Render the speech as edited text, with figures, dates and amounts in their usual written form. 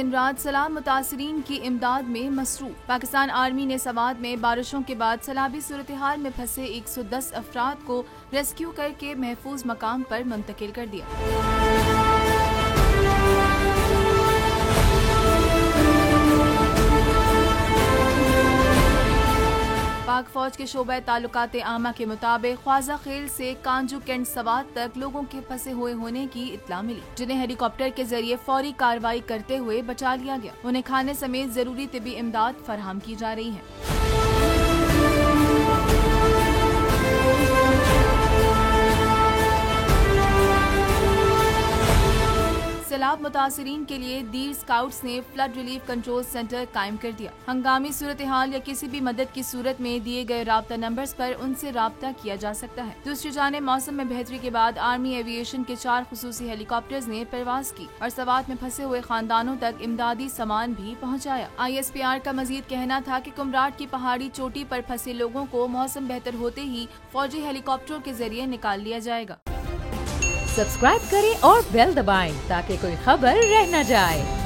दिन रात सैलाब मुतासरीन की इमदाद में मसरूफ। पाकिस्तान आर्मी ने सवात में बारिशों के बाद सैलाबी सूरत हाल में फंसे 110 अफराद को रेस्क्यू करके महफूज मकाम पर मुंतकिल कर दिया। पाक फौज के शोबा ताल्लुकात आमा के मुताबिक ख्वाजा खेल से कांजू कैंट सवात तक लोगों के फंसे हुए होने की इत्तला मिली, जिन्हें हेलीकॉप्टर के जरिए फौरी कार्रवाई करते हुए बचा लिया गया। उन्हें खाने समेत जरूरी तिबी इमदाद फराहम की जा रही है। सैलाब मुतासरीन के लिए दीर स्काउट्स ने फ्लड रिलीफ कंट्रोल सेंटर कायम कर दिया। हंगामी सूरत हाल या किसी भी मदद की सूरत में दिए गए राब्ता नंबर्स पर उनसे राब्ता किया जा सकता है। दूसरी जानिब मौसम में बेहतरी के बाद आर्मी एविएशन के 4 खुसूसी हेलीकॉप्टर्स ने परवाज की और सवात में फंसे हुए खानदानों तक इमदादी सामान भी पहुँचाया। ISPR का मजीद कहना था कि कुमराट की पहाड़ी चोटी पर फंसे लोगों को मौसम बेहतर होते ही फौजी हेलीकॉप्टरों के जरिए निकाल लिया जाएगा। सब्सक्राइब करें और बेल दबाएं ताकि कोई खबर रह न जाए।